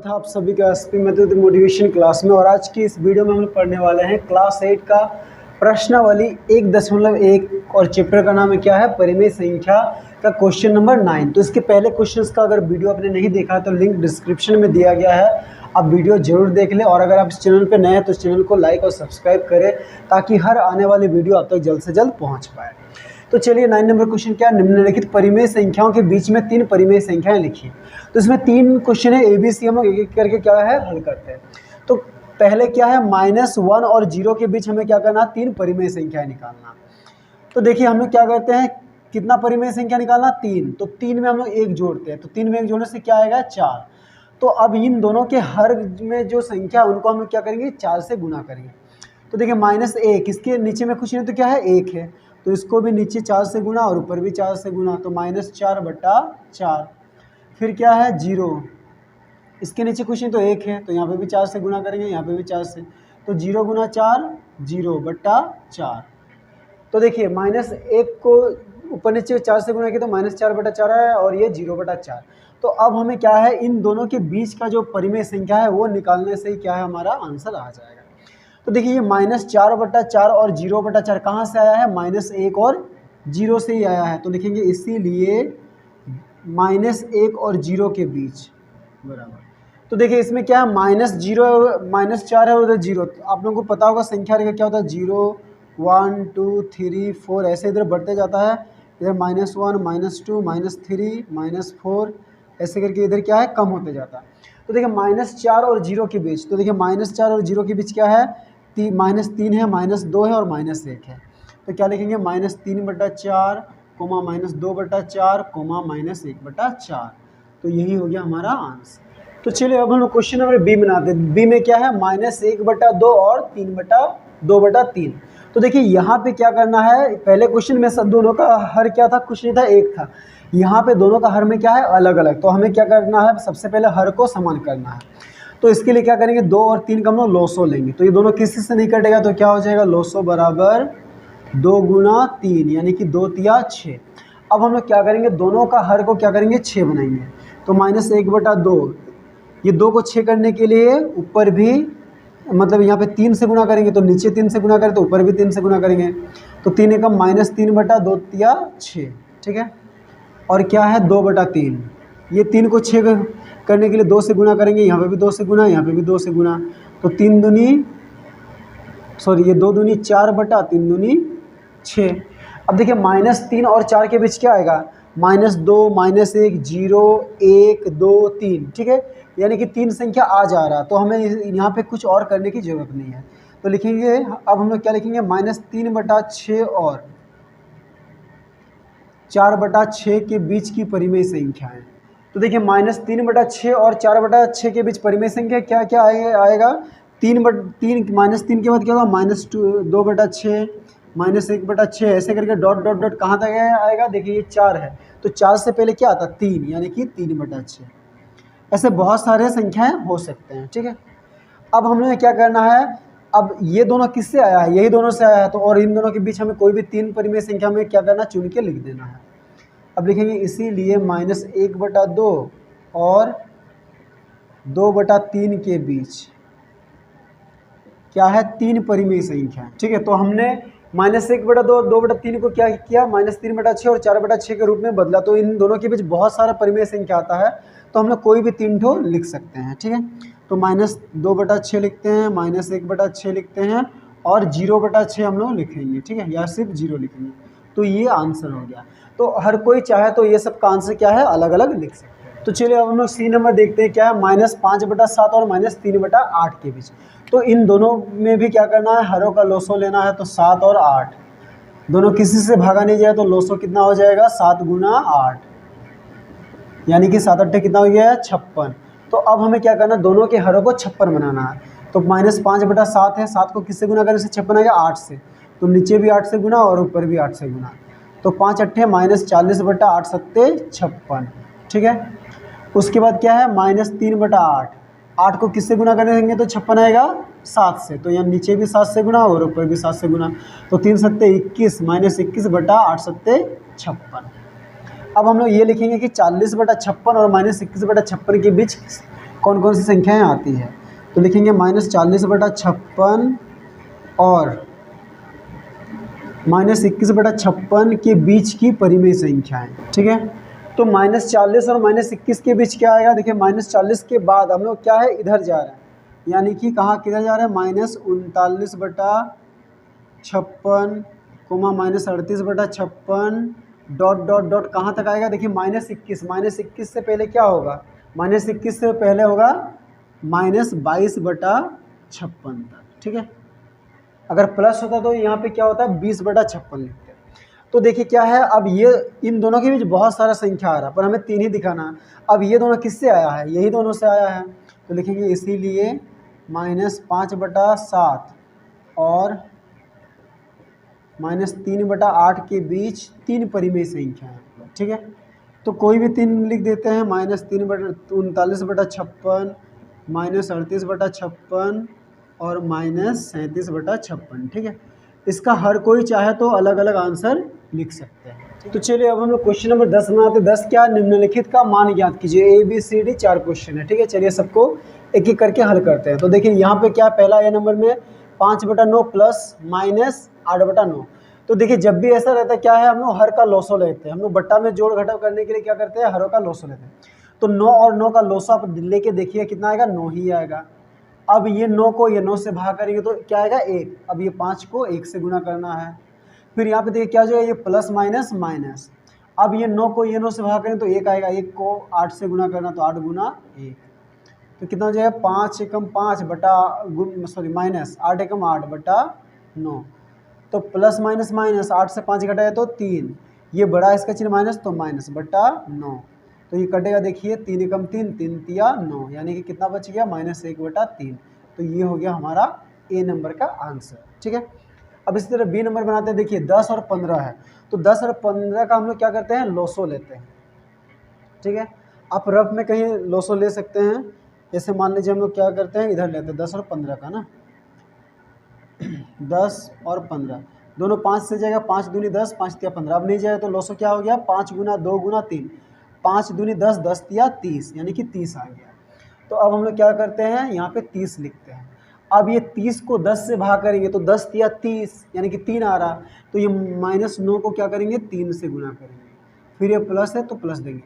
है आप सभी का एसपी मेथड मोटिवेशन क्लास में। और आज की इस वीडियो में हम लोग पढ़ने वाले हैं क्लास 8 का प्रश्नावली 1.1 और चैप्टर का नाम है क्या है, परिमेय संख्या का क्वेश्चन नंबर 9। तो इसके पहले क्वेश्चंस का अगर वीडियो आपने नहीं देखा है तो लिंक डिस्क्रिप्शन में दिया गया है, आप वीडियो जरूर देख लें। और अगर आप इस चैनल पर नए हैं तो इस चैनल को लाइक और सब्सक्राइब करें ताकि हर आने वाली वीडियो आप तक जल्द से जल्द पहुँच पाए। तो चलिए 9 नंबर क्वेश्चन क्या, निम्नलिखित परिमेय संख्याओं के बीच में 3 परिमेय संख्याएं लिखिए। तो इसमें 3 क्वेश्चन है, ABC हम लोग एक एक करके क्या है हल करते हैं। तो पहले क्या है, -1 और 0 के बीच हमें क्या करना, 3 परिमेय संख्याएं निकालना। तो देखिए हम लोग क्या करते हैं, कितना परिमेय संख्या निकालना, 3। तो 3 में हम लोग 1 जोड़ते हैं, तो 3 में 1 जोड़ने से क्या आएगा, 4। तो अब इन दोनों के हर में जो संख्या उनको हम लोग क्या करेंगे, 4 से गुना करेंगे। तो देखिए -1, इसके नीचे में कुछ नहीं तो क्या है, 1 है, तो इसको भी नीचे 4 से गुना और ऊपर भी 4 से गुना, तो -4/4। फिर क्या है 0, इसके नीचे कुछ नहीं तो 1 है, तो यहाँ पे भी 4 से गुना करेंगे, यहाँ पे भी 4 से, तो 0 गुना 4 0/4। तो देखिए -1 को ऊपर नीचे 4 से गुना किया तो -4/4 है और ये 0/4। तो अब हमें क्या है, इन दोनों के बीच का जो परिमेय संख्या है वो निकालने से ही क्या है हमारा आंसर आ जाएगा। तो देखिए ये -4/4 और 0/4 कहाँ से आया है, -1 और 0 से ही आया है। तो लिखेंगे इसीलिए -1 और 0 के बीच बराबर। तो देखिए इसमें क्या है, -4 है और उधर 0, तो आप लोगों को पता होगा संख्या रेखा क्या होता है, 0 1 2 3 4 ऐसे इधर बढ़ते जाता है, इधर -1 -2 -3 -4 ऐसे करके इधर क्या है कम होते जाता है। तो देखिए -4 और 0 के बीच, तो देखिए -4 और 0 के बीच क्या है, -3 है, -2 है और -1 है। तो क्या लिखेंगे, -3/4 -2/4 -1/4। तो यही हो गया हमारा आंसर। तो चलिए अब हम लोग क्वेश्चन नंबर बी बनाते हैं। बी में क्या है, -1/2 और 3/2/3। तो देखिए यहाँ पे क्या करना है, पहले क्वेश्चन में सब दोनों का हर क्या था, कुछ नहीं था, 1 था। यहाँ पे दोनों का हर में क्या है, अलग अलग। तो हमें क्या करना है, सबसे पहले हर को समान करना है। तो इसके लिए क्या करेंगे, 2 और 3 का हम लोग लॉसो लेंगे। तो ये दोनों किसी से नहीं कटेगा, तो क्या हो जाएगा, लॉसो बराबर 2 गुना 3 यानी कि 2 तिया 6। अब हम लोग क्या करेंगे, दोनों का हर को क्या करेंगे, 6 बनाएंगे। तो -1/2, ये 2 को 6 करने के लिए ऊपर भी मतलब यहाँ पे 3 से गुना करेंगे, तो नीचे 3 से गुना करें तो ऊपर भी 3 से गुना करेंगे। तो 3 एकम -3/2 तिया 6, ठीक है। और क्या है 2/3, ये 3 को 6 करने के लिए 2 से गुना करेंगे, यहाँ पे भी 2 से गुना, यहाँ पे भी 2 से गुना, तो 2 दूनी 4/3 दूनी 6। अब देखिए -3 और 4 के बीच क्या आएगा, -2 -1 0 1 2 3, ठीक है, यानी कि 3 संख्या आ जा रहा। तो हमें यहाँ पे कुछ और करने की ज़रूरत नहीं है। तो लिखेंगे, अब हम लोग क्या लिखेंगे, -3/6 और 4/6 के बीच की परिमेय संख्याएं। तो देखिए -3/6 और 4/6 के बीच परिमेय संख्या क्या क्या आएगा, 3 -3 के बाद क्या होगा, -2/6 -1/6 ऐसे करके डॉट डॉट डॉट कहाँ तक आएगा, देखिए ये 4 है, तो 4 से पहले क्या आता, 3 यानी कि 3/6। ऐसे बहुत सारे संख्याएं हो सकते हैं, ठीक है। अब हमने क्या करना है, अब ये दोनों किससे आया है, यही दोनों से आया है, तो और इन दोनों के बीच हमें कोई भी 3 परिमेय संख्या में क्या करना, चुन के लिख देना है। अब लिखेंगे इसीलिए -1/2 और 2/3 के बीच क्या है, 3 परिमेय संख्या, ठीक है। तो हमने -1/2 2/3 को क्या किया, -3/6 और 4/6 के रूप में बदला। तो इन दोनों के बीच बहुत सारा परिमेय संख्या आता है, तो हम लोग कोई भी 3 ठो लिख सकते हैं, ठीक है। तो -2/6 लिखते हैं, -1/6 लिखते हैं और 0/6 हम लोग लिखेंगे, ठीक है, या सिर्फ 0 लिखेंगे। तो ये आंसर हो गया। तो हर कोई चाहे तो ये सब का आंसर क्या है, अलग अलग लिख सकते हैं। तो चलिए अब हम लोग सी नंबर देखते हैं, क्या है, -5/7 और -3/8 के बीच। तो इन दोनों में भी क्या करना है, हरों का लोसो लेना है। तो 7 और 8 दोनों किसी से भागा नहीं जाए, तो लोसो कितना हो जाएगा, 7 गुना 8 यानी कि 7 8 कितना हो गया, 56। तो अब हमें क्या करना है, दोनों के हरों को 56 बनाना है। तो -5/7 है, 7 को किससे गुना करें, 56 आएगा 8 से, तो नीचे भी 8 से गुना और ऊपर भी 8 से गुना, तो 5 8 -40/8 7 56, ठीक है। उसके बाद क्या है, -3/8, 8 को किससे गुना करेंगे तो 56 आएगा 7 से, तो यहाँ नीचे भी 7 से गुना और ऊपर भी 7 से गुना, तो 3 7 21 -21/8 7 56। अब हम लोग ये लिखेंगे कि 40/56 और -21/56 के बीच कौन कौन सी संख्याएं आती है। तो लिखेंगे -40/56 और -21/56 के बीच की परिमेय संख्याएं। ठीक है, तो -40 और -21 के बीच क्या आएगा। देखिए -40 के बाद हम लोग क्या है, इधर जा रहे हैं, यानी कि कहाँ किधर जा रहे हैं, -39/56 -38/56 डॉट डॉट डॉट कहाँ तक आएगा। देखिए -21 से पहले क्या होगा, -21 से पहले होगा -22/56 तक। ठीक है, अगर प्लस होता तो यहाँ पे क्या होता है, 20/56 लिखते हैं। तो देखिए क्या है, अब ये इन दोनों के बीच बहुत सारा संख्या आ रहा है, पर हमें 3 ही दिखाना है। अब ये दोनों किससे आया है, यही दोनों से आया है, तो लिखेंगे इसीलिए -5/7 और -3/8 के बीच 3 परिमेय संख्या है। ठीक है, तो कोई भी 3 लिख देते हैं, -39/56 -38/56 और -37/56। ठीक है, इसका हर कोई चाहे तो अलग अलग आंसर लिख सकते हैं। तो चलिए अब हम लोग क्वेश्चन नंबर 10 बनाते हैं। 10 क्या, निम्नलिखित का मान ज्ञात कीजिए। ABCD 4 क्वेश्चन है। ठीक है, चलिए सबको एक एक करके हल करते हैं। तो देखिए यहाँ पे क्या, पहला ए नंबर में 5/9 प्लस -8/9। तो देखिए जब भी ऐसा रहता है क्या है, हम लोग हर का लॉसो लेते हैं। हम लोग बट्टा में जोड़ घटाव करने के लिए क्या करते हैं, हरों का लॉसो लेते हैं। तो 9 और 9 का लॉसो आप लेके देखिए कितना आएगा, 9 ही आएगा। अब ये 9 को ये 9 से भाग करेंगे तो क्या आएगा, 1। अब ये 5 को 1 से गुना करना है। फिर यहाँ पे देखिए क्या जो है, ये प्लस माइनस माइनस। अब ये 9 को ये 9 से भाग करेंगे तो 1 आएगा। 1 को 8 से गुना करना तो 8 गुना 1, तो कितना हो जाएगा, 5 एकम 5 बटा माइनस 8 एकम 8/9। तो प्लस माइनस माइनस 8 से 5 घटाया तो 3, ये बड़ा इसका चिन्ह माइनस तो -/9। तो ये कटेगा, देखिए 3 एकम 3 3 तिया 9, यानी कि कितना बच गया, -1/3। तो ये हो गया हमारा ए नंबर का आंसर। ठीक है, अब इसी तरह बी नंबर बनाते हैं। देखिए 10 और 15 है, तो 10 और 15 का हम लोग क्या करते हैं, लोसो लेते हैं। ठीक है, आप रफ में कहीं लोसो ले सकते हैं। जैसे मान लीजिए हम लोग क्या करते हैं, इधर लेते हैं 10 और 15 का ना। 10 और 15 दोनों 5 से जाएगा, 5 दूनी 10 5 तिया 15। अब नहीं जाएगा तो लोसो क्या हो गया, 5 गुना 2 गुना 3, 5 दूनी 10 10 तिया 30, यानी कि 30 आ गया। तो अब हम लोग क्या करते हैं, यहाँ पे 30 लिखते हैं। अब ये 30 को 10 से भाग करेंगे तो 10 तिया 30, यानी कि 3 आ रहा। तो ये -9 को क्या करेंगे, 3 से गुना करेंगे, फिर ये प्लस है तो प्लस देंगे।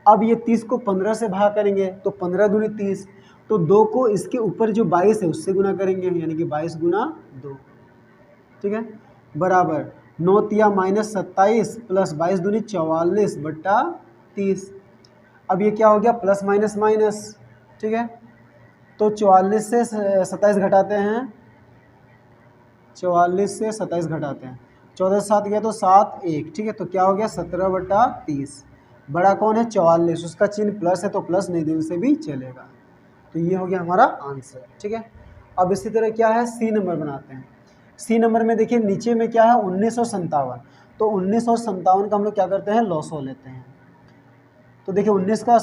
अब ये 30 को 15 से भाग करेंगे तो 15 दूनी 30, तो 2 को इसके ऊपर जो 22 है उससे गुना करेंगे, यानी कि 22 गुना 2। ठीक है, बराबर 9 तिया -27 प्लस 22 दूनी 44/30। अब ये क्या हो गया, प्लस माइनस माइनस। ठीक है, तो 44 से 27 घटाते हैं, 44 से 27 घटाते हैं, 14 से 7 गया तो 7 1। ठीक है, तो क्या हो गया, 17/30। बड़ा कौन है, 44, उसका चिन्ह प्लस है तो प्लस नहीं देने से भी चलेगा। तो ये हो गया हमारा आंसर। ठीक है, अब इसी तरह क्या है, सी नंबर बनाते हैं। सी नंबर में देखिए नीचे में क्या है, 1957। तो 1957 का हम लोग क्या करते हैं, लॉसो लेते हैं। तो देखिए 19 का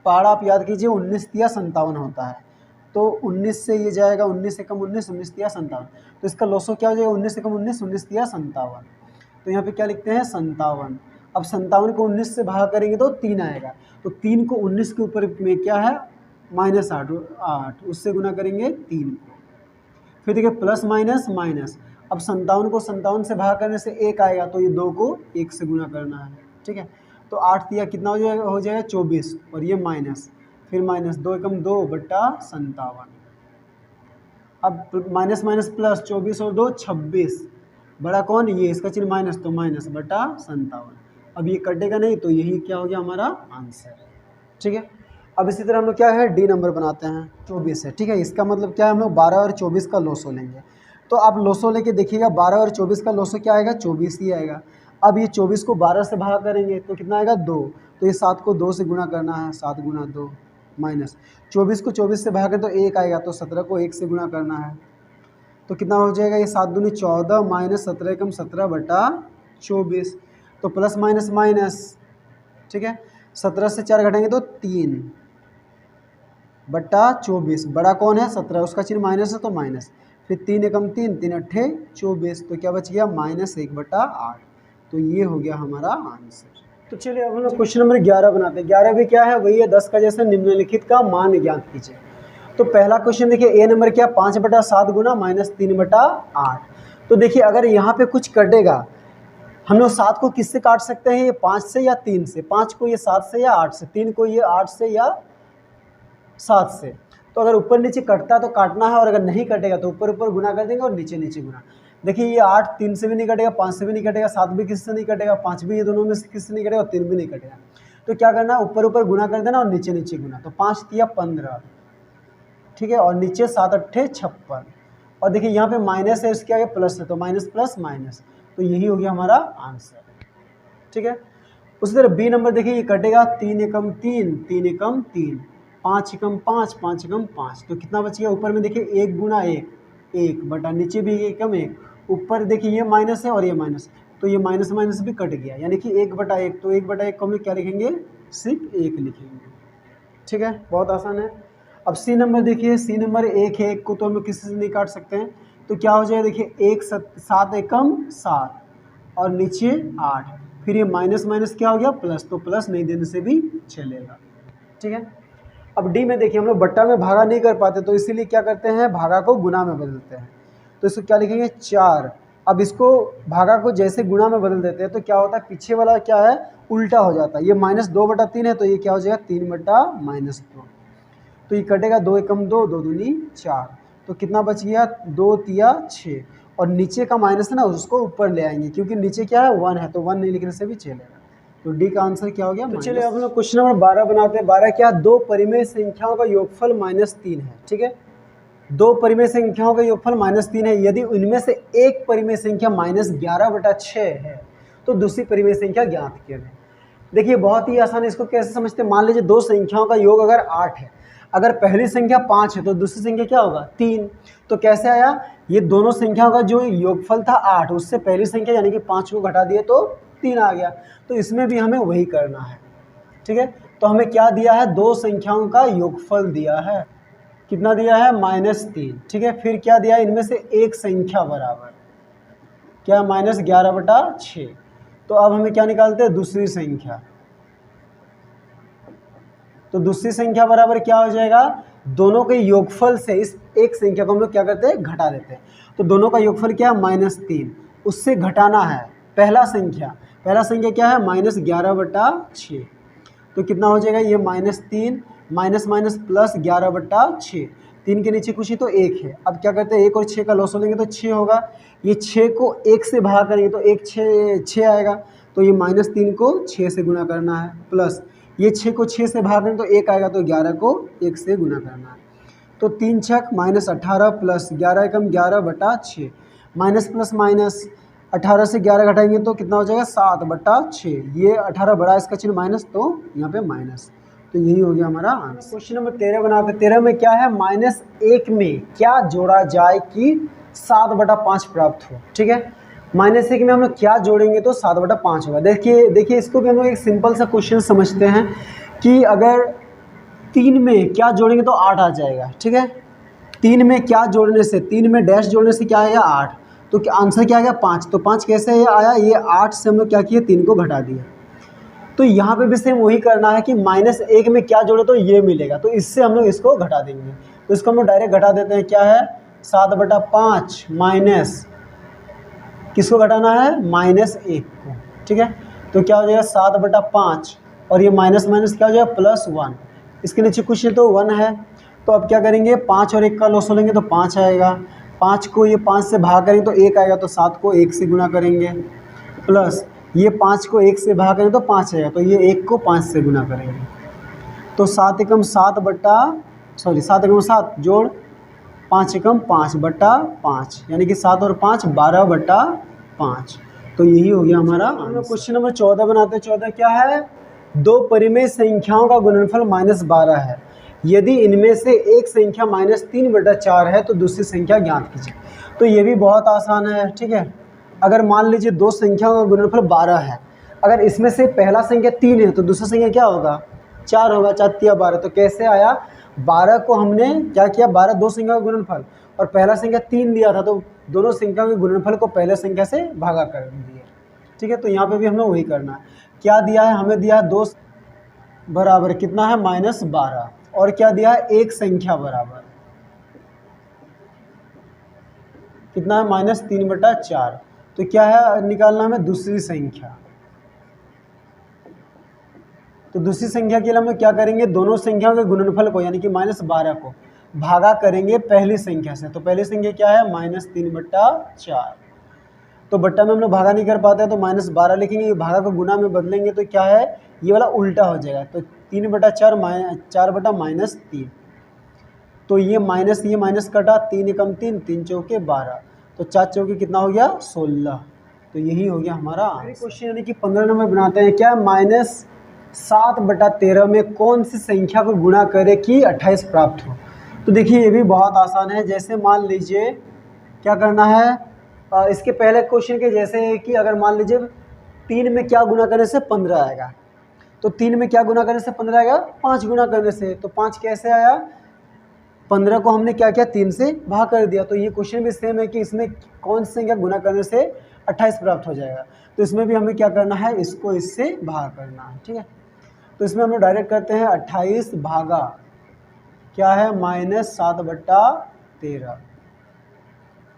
पहाड़ा आप याद कीजिए, 19 तिया 57 होता है। तो 19 से ये जाएगा, 19 एकम 19 19 तिया 57। तो इसका लॉसो क्या हो जाएगा, 19 एकम 19 19 तिया 57। तो यहाँ पे क्या लिखते हैं, 57। अब 57 को 19 से भाग करेंगे तो 3 आएगा। तो 3 को 19 के ऊपर में क्या है, -8, उससे गुना करेंगे 3 को। फिर देखिए प्लस माइनस माइनस। अब 57 को 57 से भाग करने से 1 आएगा, तो ये 2 को 1 से गुना करना है। ठीक है, तो 8 तिया कितना हो जाएगा 24, और ये माइनस, फिर माइनस 2 एकम 2/57। अब माइनस माइनस प्लस, 24 और 2 26, बड़ा कौन, ये इसका चिन्ह माइनस तो -/57। अब ये कटेगा नहीं, तो यही क्या हो गया हमारा आंसर। ठीक है, अब इसी तरह हम लोग क्या है, डी नंबर बनाते हैं। 24 है। ठीक है, इसका मतलब क्या है, हम लोग 12 और 24 का लॉसो लेंगे। तो आप लॉसो लेके देखिएगा, 12 और 24 का लॉसो क्या आएगा, 24 ही आएगा। अब ये 24 को 12 से भाग करेंगे तो कितना आएगा, 2। तो ये 7 को 2 से गुना करना है, 7 गुना 2 माइनस 24 को 24 से भाग करें तो 1 आएगा, तो 17 को 1 से गुना करना है। तो कितना हो जाएगा, ये 7 दूनी 14 माइनस 17 एकम 17/24। तो प्लस माइनस माइनस। ठीक है, 17 से 4 घटाएंगे तो 3/24। बड़ा कौन है, 17, उसका चिन्ह माइनस है तो माइनस, फिर 3 एकम 3 3 अट्ठे 24। तो क्या बच गया, -1/8। तो ये हो गया हमारा आंसर। तो चलिए अब हम लोग क्वेश्चन नंबर 11 बनाते हैं। 11 भी क्या है, वही है 10 का जैसे निम्नलिखित का मान ज्ञात कीजिए। तो पहला क्वेश्चन देखिए, ए नंबर क्या, 5/7 गुना -3/8। तो देखिए अगर यहाँ पे कुछ कटेगा, हम लोग 7 को किससे काट सकते हैं, ये 5 से या 3 से, 5 को ये 7 से या 8 से, 3 को ये 8 से या 7 से। तो अगर ऊपर नीचे कटता तो काटना है, और अगर नहीं कटेगा तो ऊपर ऊपर गुना कर देंगे और नीचे नीचे गुना। देखिए ये 8 3 से भी नहीं कटेगा, 5 से भी नहीं कटेगा, 7 भी किसी से नहीं कटेगा, 5 भी ये दोनों में से किसी से नहीं कटेगा, 3 भी नहीं कटेगा। तो क्या करना है, ऊपर ऊपर गुना कर देना और नीचे नीचे गुना। तो 5 तिया 15, ठीक है, और नीचे 7 अट्ठे 56। और देखिए यहाँ पे माइनस है, इसके आगे प्लस है, तो माइनस प्लस माइनस, तो यही हो गया हमारा आंसर। ठीक है, उसी तरह बी नंबर देखिए, ये कटेगा 3 एकम 3, 3 एकम 3, 5 एकम 5, 5 एकम 5। तो कितना बच गया, ऊपर में देखिए 1 गुना 1, 1 बटा नीचे भी 1 एकम 1, ऊपर देखिए ये माइनस है और ये माइनस, तो ये माइनस माइनस भी कट गया, यानी कि 1/1। तो 1/1 को हम लोग क्या लिखेंगे, सिर्फ 1 लिखेंगे। ठीक है, बहुत आसान है। अब सी नंबर देखिए, सी नंबर 1 है, 1 को तो हम लोग किसी से नहीं काट सकते हैं, तो क्या हो जाएगा, देखिए 1 7 एकम 7 और नीचे 8, फिर ये माइनस माइनस क्या हो गया प्लस, तो प्लस नहीं देने से भी चलेगा। ठीक है, अब डी में देखिए, हम लोग बट्टा में भागा नहीं कर पाते, तो इसीलिए क्या करते हैं, भागा को गुना में बदलते हैं। तो इसको क्या लिखेंगे, 4। अब इसको भागा को जैसे गुणा में बदल देते हैं तो क्या होता है, पीछे वाला क्या है, उल्टा हो जाता है। ये -2/3 है, तो ये क्या हो जाएगा, 3/-2। तो ये कटेगा, 2 एकम 2, 2 दूनी 4, तो कितना बच गया, 2 तिया 6, और नीचे का माइनस है ना, उसको ऊपर ले आएंगे, क्योंकि नीचे क्या है 1 है, तो 1 नहीं लिखने से भी चलेगा। तो डी का आंसर क्या हो गया। तो चलिए अब हम लोग क्वेश्चन नंबर 12 बनाते हैं। 12 क्या, 2 परिमेय संख्याओं का योगफल -3 है। ठीक है, 2 परिमेय संख्याओं का योगफल -3 है। यदि उनमें से एक परिमेय संख्या -11/6 है तो दूसरी परिमेय संख्या ज्ञात करें। देखिए बहुत ही आसान है, इसको कैसे समझते हैं, मान लीजिए 2 संख्याओं का योग अगर 8 है, अगर पहली संख्या 5 है तो दूसरी संख्या क्या होगा, 3। तो कैसे आया, ये दोनों संख्याओं का जो योगफल था 8, उससे पहली संख्या यानी कि 5 को घटा दिए तो 3 आ गया। तो इसमें भी हमें वही करना है। ठीक है, तो हमें क्या दिया है, 2 संख्याओं का योगफल दिया है, कितना दिया है, -3। ठीक है, फिर क्या दिया है, इनमें से एक संख्या बराबर क्या, -11/6। तो अब हमें क्या निकालते हैं, दूसरी संख्या। तो दूसरी संख्या बराबर क्या हो जाएगा, दोनों के योगफल से इस एक संख्या को हम लोग क्या करते हैं, घटा देते हैं। तो दोनों का योगफल क्या है, -3, उससे घटाना है पहला संख्या क्या है, -11/6। तो कितना हो जाएगा, ये -3 माइनस माइनस प्लस 11/6, 3 के नीचे कुछ ही तो 1 है। अब क्या करते हैं, 1 और 6 का लॉस हो लेंगे तो 6 होगा, ये 6 को 1 से भाग करेंगे तो 1 6 आएगा, तो ये -3 को 6 से गुना करना है, प्लस ये 6 को 6 से भाग करेंगे तो 1 आएगा, तो 11 को 1 से गुना करना है। तो 3 छक -18 प्लस 11 एकम 11/6, माइनस प्लस माइनस 18 से 11 घटाएंगे तो कितना हो जाएगा, 7/6। ये 18 बड़ा, इसका चिन्ह माइनस, तो यहाँ पे माइनस, तो यही हो गया हमारा आंसर। क्वेश्चन नंबर 13 बनाते। 13 में क्या है, -1 में क्या जोड़ा जाए कि 7/5 प्राप्त हो। ठीक है, -1 में हम लोग क्या जोड़ेंगे तो 7/5 होगा। देखिए इसको भी हम लोग एक सिंपल सा क्वेश्चन समझते हैं कि अगर 3 में क्या जोड़ेंगे तो 8 आ जाएगा। ठीक है, 3 में क्या जोड़ने से, 3 में डैश जोड़ने से क्या आएगा, 8। तो आंसर क्या आ गया, 5। तो 5 कैसे ये आया, ये 8 से हम लोग क्या किए, 3 को घटा दिया। तो यहाँ पे भी सेम वही करना है कि -1 में क्या जोड़े तो ये मिलेगा, तो इससे हम लोग इसको घटा देंगे। तो इसको हम लोग डायरेक्ट घटा देते हैं, क्या है 7/5 माइनस किसको घटाना है, -1 को। ठीक है, तो क्या हो जाएगा 7/5 और ये माइनस माइनस क्या हो जाएगा +1, इसके नीचे कुछ तो 1 है। तो अब क्या करेंगे, 5 और 1 का लॉस हो लेंगे तो 5 आएगा, 5 को ये 5 से भाग करेंगे तो 1 आएगा, तो 7 को 1 से गुना करेंगे, प्लस ये 5 को 1 से भाग करें तो 5 आएगा, तो ये 1 को 5 से गुना करेंगे। तो 7 एकम 7 जोड़ 5 एकम 5/5, यानी कि 7 और 5 12/5। तो यही हो गया हमारा। हम लोग क्वेश्चन नंबर 14 बनाते हैं। 14 क्या है, 2 परिमेय संख्याओं का गुणनफल -12 है। यदि इनमें से एक संख्या -3/4 है तो दूसरी संख्या ज्ञात कीजिए। तो ये भी बहुत आसान है। ठीक है, अगर मान लीजिए 2 संख्याओं का गुणनफल 12 है, अगर इसमें से पहला संख्या 3 है तो दूसरा संख्या क्या होगा, 4 होगा, 4 तिया 12। तो कैसे आया, 12 को हमने क्या किया, 12 2 संख्या का गुणनफल और पहला संख्या 3 दिया था, तो दोनों संख्याओं के गुणनफल को पहले संख्या से भागा कर दिए। ठीक है, तो यहाँ पे भी हम लोग वही करना है। क्या दिया है, हमें दिया है 2 बराबर कितना है -12, और क्या दिया है एक संख्या बराबर कितना है -3/4। तो क्या है निकालना हमें दूसरी संख्या। तो दूसरी संख्या के लिए हम लोग क्या करेंगे, दोनों संख्याओं के गुणनफल को यानी कि -12 को भागा करेंगे पहली संख्या से। तो पहली संख्या क्या है -3/4। तो बट्टा में हम लोग भागा नहीं कर पाते हैं तो -12 लिखेंगे, ये भागा को गुना में बदलेंगे तो क्या है ये वाला उल्टा हो जाएगा। तो 3/4 4/-3। तो ये माइनस कटा, 3 एकम 3, 3 चौके 12, तो 4 चौके कितना हो गया 16। तो यही हो गया हमारा क्वेश्चन। यानी कि 15 नंबर बनाते हैं, क्या -7/13 में कौन सी संख्या को गुणा करे कि 28 प्राप्त हो। तो देखिए ये भी बहुत आसान है। जैसे मान लीजिए क्या करना है, इसके पहले क्वेश्चन के जैसे कि अगर मान लीजिए 3 में क्या गुना करने से 15 आएगा, तो 3 में क्या गुना करने से 15 आएगा, 5 गुना करने से। तो 5 कैसे आया, 15 को हमने क्या किया 3 से भाग कर दिया। तो ये क्वेश्चन भी सेम है कि इसमें कौन सी संख्या गुना करने से 28 प्राप्त हो जाएगा। तो इसमें भी हमें क्या करना है, इसको इससे भाग करना है, ठीक है। तो इसमें हम लोग डायरेक्ट करते हैं 28 भागा क्या है -7/13।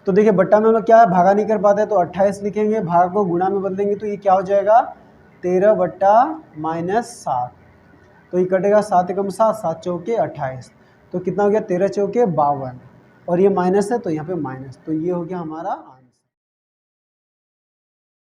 तो देखिए बट्टा में हम लोग क्या है भागा नहीं कर पाते तो 28 लिखेंगे, भाग को गुणा में बदलेंगे तो ये क्या हो जाएगा 13/-7। तो ये कटेगा 7 एकम 7, 7 चौके 28, तो कितना हो गया 13 चौके 52, और ये माइनस है तो यहाँ पे माइनस। तो ये हो गया हमारा